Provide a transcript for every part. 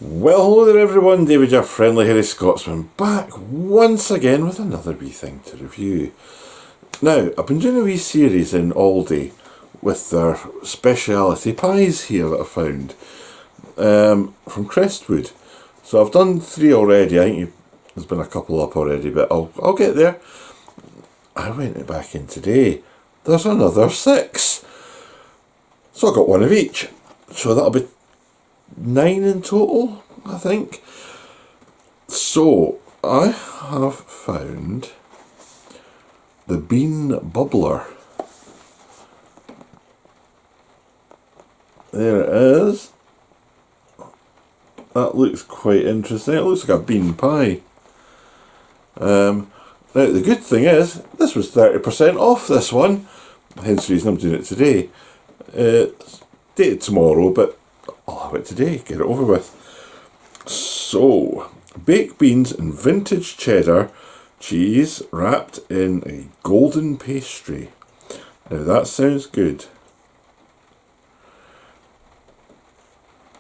Well, hello there everyone, David, your friendly hairy Scotsman, back once again with another wee thing to review. Now, I've been doing a wee series in Aldi with their speciality pies here that I found from Crestwood. So I've done 3 already. I think there's been a couple up already, but I'll get there. I went back in today. There's another 6. So I got one of each. So that'll be 9 in total, I think. So I have found the bean bubbler. There it is. That looks quite interesting. It looks like a bean pie. Now the good thing is, this was 30% off this one, hence the reason I'm doing it today. It's dated tomorrow, but I'll have it today, get it over with. So, baked beans and vintage cheddar cheese wrapped in a golden pastry. Now that sounds good.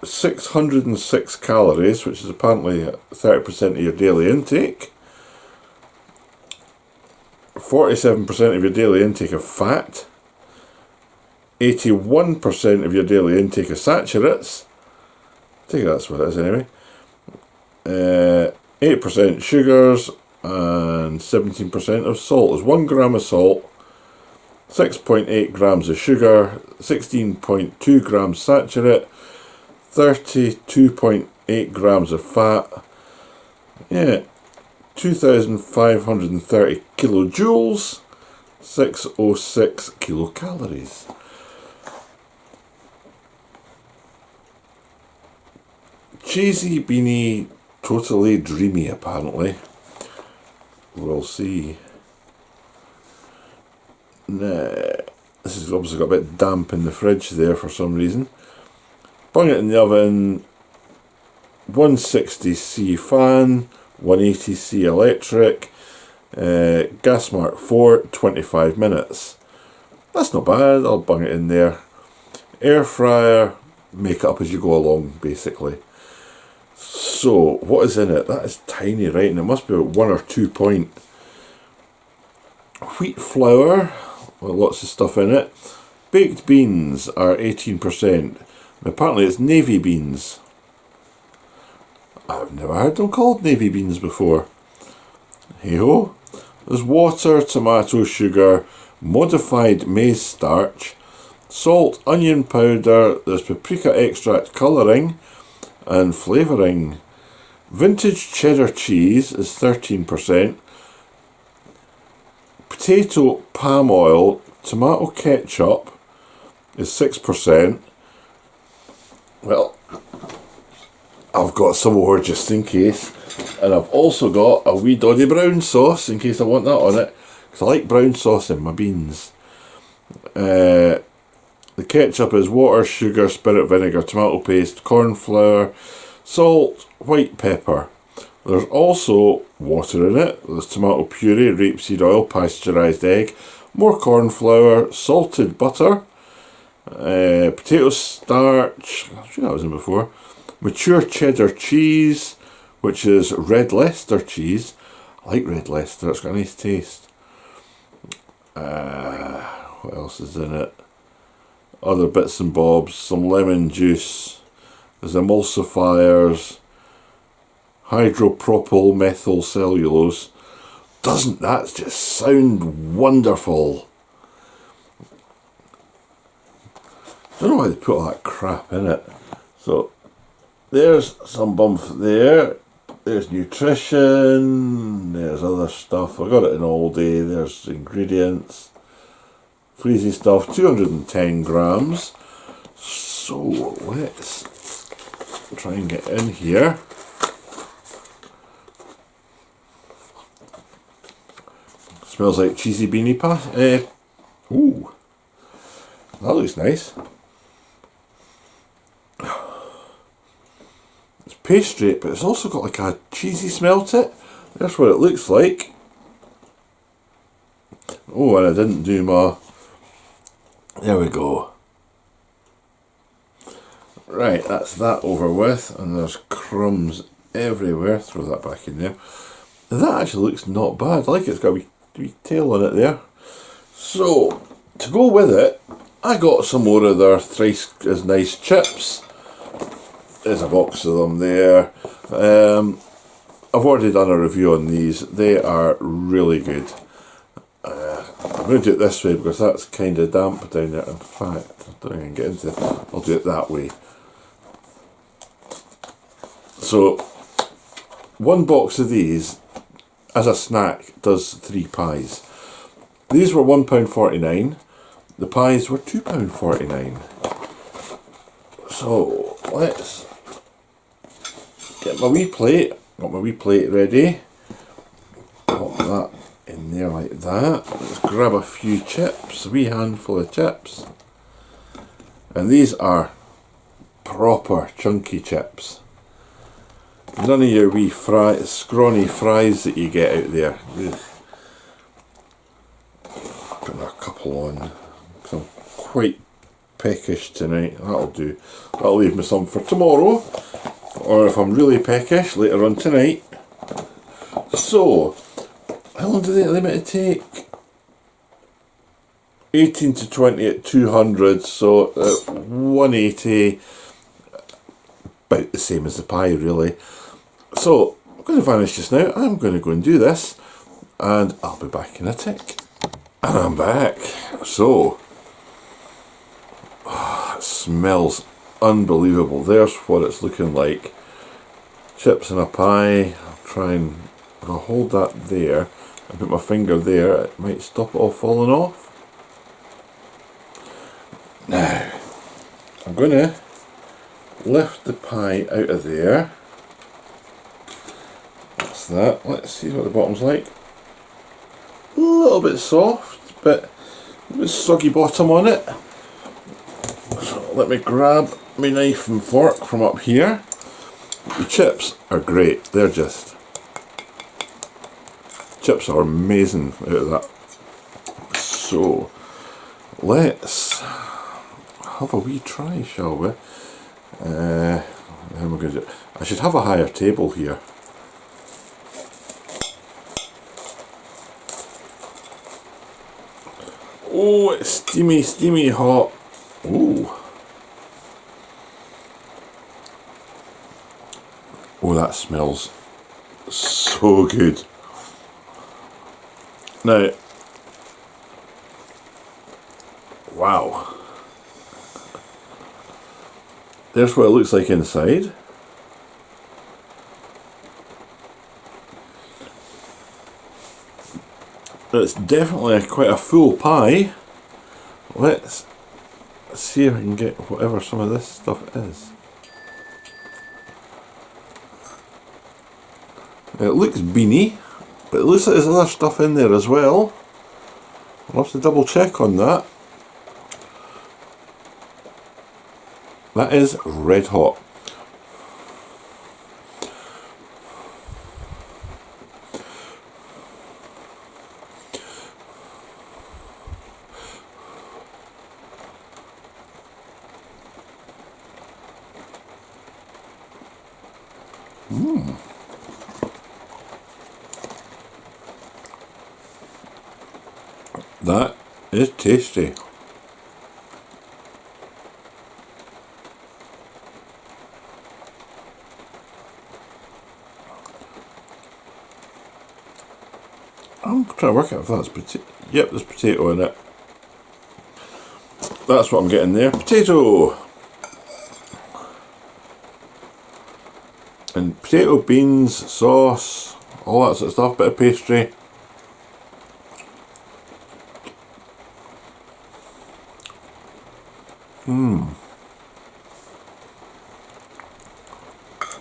606 calories, which is apparently 30% of your daily intake. 47% of your daily intake of fat. 81% of your daily intake of saturates. I think that's what it is anyway. 8% sugars and 17% of salt. There's 1 gram of salt, 6.8 grams of sugar, 16.2 grams saturate, 32.8 grams of fat. Yeah, 2,530 kilojoules, 606 kilocalories. Cheesy, beanie, totally dreamy apparently. We'll see. Nah, this has obviously got a bit damp in the fridge there for some reason. Bung it in the oven, 160C fan, 180C electric, gas mark 4, 25 minutes. That's not bad, I'll bung it in there. Air fryer, make it up as you go along basically. So, what is in it? That is tiny, right? And it must be about 1 or 2 point. Wheat flour, with lots of stuff in it. Baked beans are 18%. And apparently it's navy beans. I've never heard them called navy beans before. Hey ho. There's water, tomato, sugar, modified maize starch, salt, onion powder, there's paprika extract colouring, and flavouring. Vintage cheddar cheese is 13%. Potato palm oil, tomato ketchup is 6%. Well, I've got some more just in case. And I've also got a wee doddy brown sauce in case I want that on it. Because I like brown sauce in my beans. The ketchup is water, sugar, spirit vinegar, tomato paste, corn flour, salt, white pepper. There's also water in it. There's tomato puree, rapeseed oil, pasteurised egg, more corn flour, salted butter, potato starch, I'm sure that was in before, mature cheddar cheese, which is red Leicester cheese. I like red Leicester, it's got a nice taste. What else is in it? Other bits and bobs, some lemon juice, there's emulsifiers, hydropropyl methyl cellulose. Doesn't that just sound wonderful? I don't know why they put all that crap in it. So there's some bump there, there's nutrition, there's other stuff. I got it in Aldi, there's ingredients. Freezy stuff, 210 grams. So let's try and get in here. Smells like cheesy beanie pie. Ooh, that looks nice. It's pastry, but it's also got like a cheesy smell to it. That's what it looks like. Oh, and I didn't do my... There we go. Right, that's that over with, and there's crumbs everywhere. Throw that back in there. That actually looks not bad. I like it's got a wee tail on it there. So, to go with it, I got some more of their Thrice is Nice chips. There's a box of them there. I've already done a review on these. They are really good. I'm going to do it this way because that's kind of damp down there. In fact, I don't think I can get into it. I'll do it that way. So, one box of these, as a snack, does 3 pies. These were £1.49. The pies were £2.49. So, let's get my wee plate. Got my wee plate ready. Pop that in there like that. Let's grab a few chips, a wee handful of chips. And these are proper chunky chips. None of your wee scrawny fries that you get out there. Ugh. Put a couple on. I'm quite peckish tonight. That'll do. That'll leave me some for tomorrow. Or if I'm really peckish, later on tonight. So, how long do they limit to take? 18 to 20 at 200, so at 180, about the same as the pie really. So, I'm going to vanish just now. I'm going to go and do this, and I'll be back in a tick. And I'm back. So, it smells unbelievable. There's what it's looking like. Chips in a pie. I'll try and, if I hold that there and put my finger there, it might stop it all falling off. Now, I'm going to lift the pie out of there. That's that. Let's see what the bottom's like. A little bit soft, but a bit soggy bottom on it. So let me grab my knife and fork from up here. The chips are great. They're just... chips are amazing out of that. So, let's have a wee try, shall we? How am I going to do it? I should have a higher table here. Oh, it's steamy, steamy hot. Ooh. Oh, that smells so good. Now, wow. There's what it looks like inside. It's definitely quite a full pie. Let's see if I can get whatever some of this stuff is. It looks beany, but it looks like there's other stuff in there as well. I'll have to double check on that. That is red hot. That is tasty. I'm trying to work out if that's potato. Yep, there's potato in it. That's what I'm getting there. Potato! And potato, beans, sauce, all that sort of stuff, bit of pastry.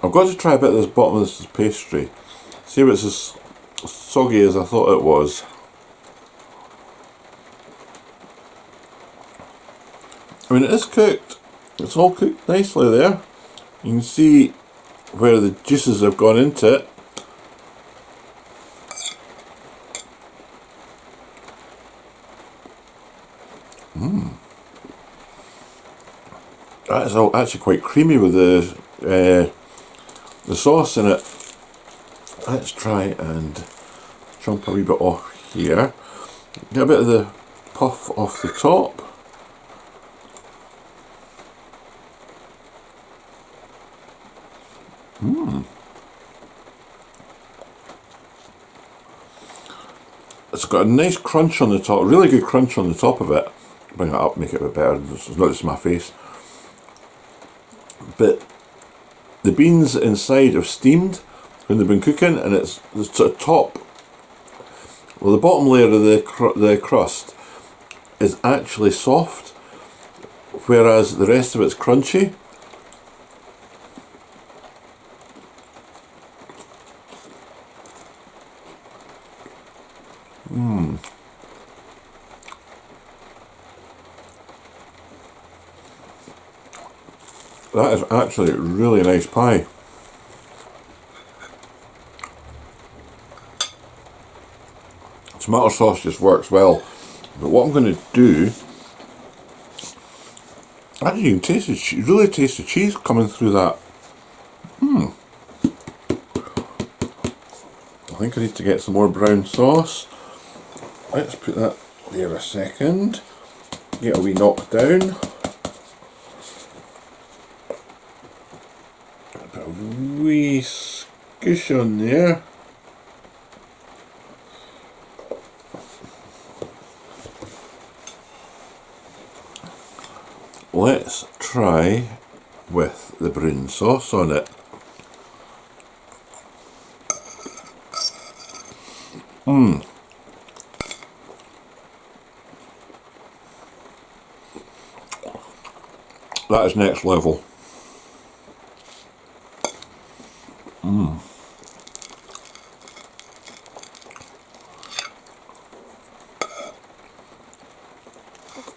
I've got to try a bit of this bottom of this pastry. See if it's as soggy as I thought it was. I mean, it is cooked. It's all cooked nicely there. You can see where the juices have gone into it. That is actually quite creamy with the sauce in it. Let's try and chomp a wee bit off here. Get a bit of the puff off the top. It's got a nice crunch on the top, really good crunch on the top of it. Bring it up, make it a bit better. It's not just my face. But the beans inside have steamed when they've been cooking, and it's the sort of top, well, the bottom layer of the crust is actually soft, whereas the rest of it's crunchy. That is actually a really nice pie. Tomato sauce just works well. But what I'm going to do, actually you can taste the really taste the cheese coming through that. I think I need to get some more brown sauce. Let's put that there a second. Get a wee knock down. Put a wee scoosh on there. Let's try with the brown sauce on it. That is next level.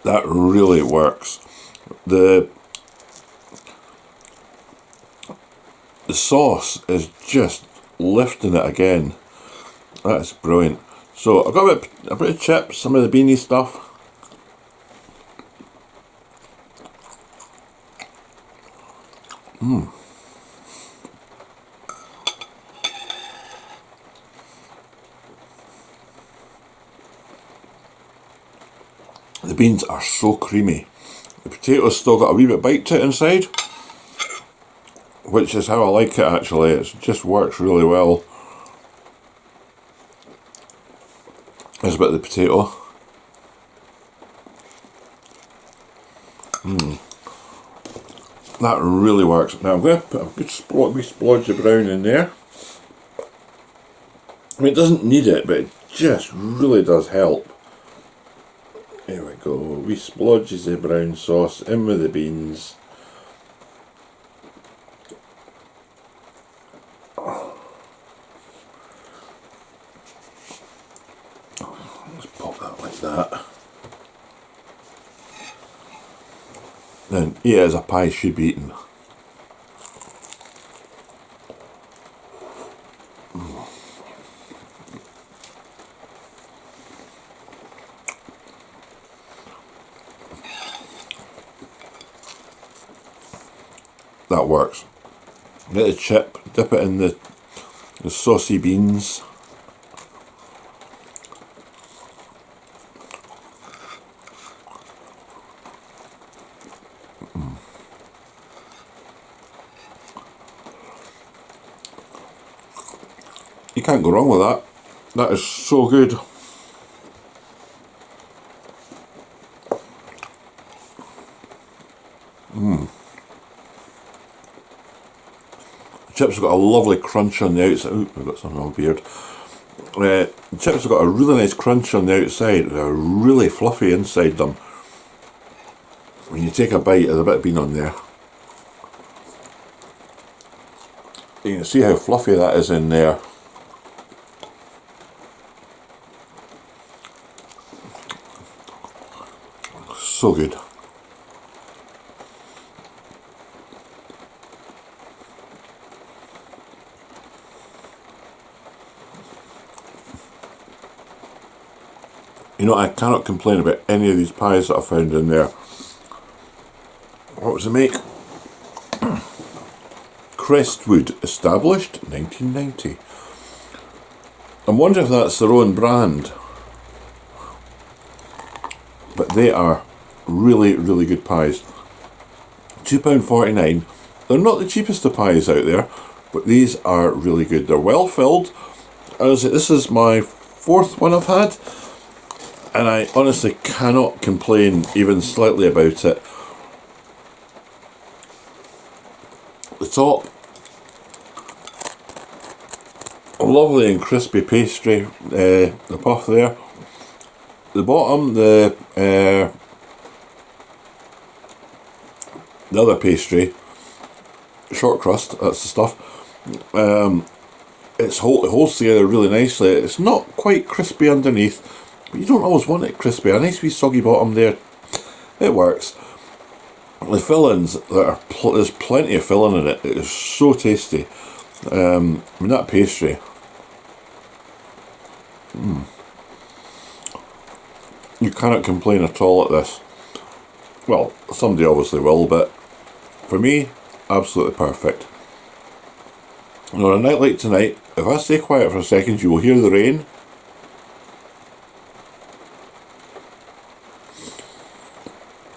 That really works. The sauce is just lifting it again. That's brilliant. So I've got a bit of chips, some of the beanie stuff. The beans are so creamy. The potato's still got a wee bit bite to it inside, which is how I like it actually. It just works really well. There's a bit of the potato. That really works. Now I'm going to put a good wee splodge of brown in there. I mean, it doesn't need it, but it just really does help. There we go, wee splodges of brown sauce in with the beans. Let's pop that like that. Then eat it as a pie should be eaten. That works. Get the chip, dip it in the saucy beans. You can't go wrong with that. That is so good. Chips have got a lovely crunch on the outside. Ooh, I've got something on my beard. The chips have got a really nice crunch on the outside. They're really fluffy inside them. When you take a bite, there's a bit of bean on there. You can see how fluffy that is in there. So good. You know, I cannot complain about any of these pies that I found in there. What was the make? Crestwood, established 1990. I'm wondering if that's their own brand. But they are really, really good pies. £2.49. They're not the cheapest of pies out there, but these are really good. They're well filled. This is my 4th one I've had, and I honestly cannot complain even slightly about it. The top, lovely and crispy pastry, the puff there. The bottom, the other pastry, short crust, that's the stuff. It holds together really nicely. It's not quite crispy underneath, but you don't always want it crispy. A nice wee soggy bottom there, it works. The fillings, there's plenty of filling in it. It is so tasty. I mean, that pastry. You cannot complain at all at this. Well, somebody obviously will, but for me, absolutely perfect. And on a night like tonight, if I stay quiet for a second, you will hear the rain.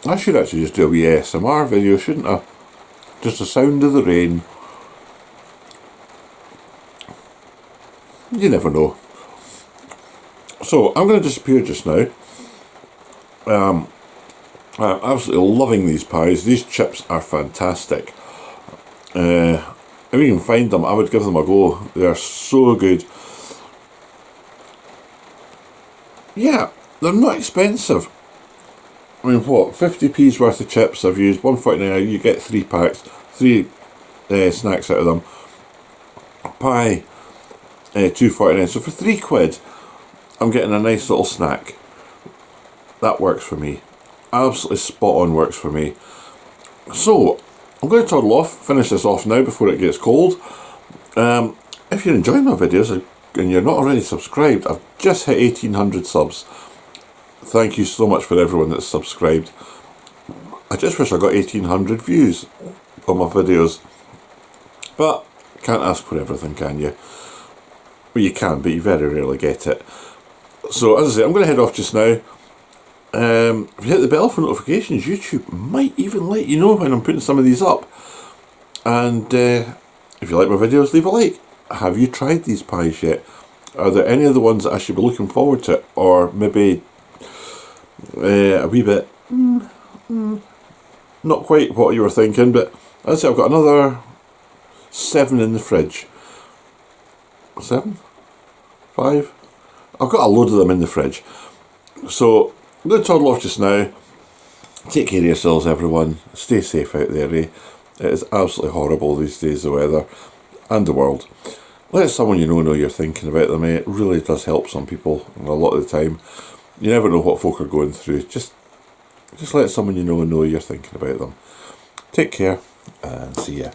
I should actually just do a wee ASMR video, shouldn't I? Just the sound of the rain. You never know. So, I'm going to disappear just now. I'm absolutely loving these pies. These chips are fantastic. If you can find them, I would give them a go. They're so good. Yeah, they're not expensive. I mean, what, 50p's worth of chips I've used, £1.49, you get 3 packs, 3 snacks out of them. Pie, £2.49, so for £3, I'm getting a nice little snack. That works for me. Absolutely spot on works for me. So, I'm going to toddle off, finish this off now before it gets cold. If you're enjoying my videos and you're not already subscribed, I've just hit 1800 subs. Thank you so much for everyone that's subscribed. I just wish I got 1800 views on my videos. But, can't ask for everything, can you? Well, you can, but you very rarely get it. So, as I say, I'm going to head off just now. If you hit the bell for notifications, YouTube might even let you know when I'm putting some of these up. And if you like my videos, leave a like. Have you tried these pies yet? Are there any of the ones that I should be looking forward to? Or maybe a wee bit not quite what you were thinking, but as I say, I've got another 7 in the fridge. 7? 5? I've got a load of them in the fridge. So I'm going to toddle off just now. Take care of yourselves, everyone. Stay safe out there, eh? It is absolutely horrible these days, the weather and the world. Let someone you know you're thinking about them, eh? It really does help some people a lot of the time. You never know what folk are going through. Just let someone you know you're thinking about them. Take care and see ya.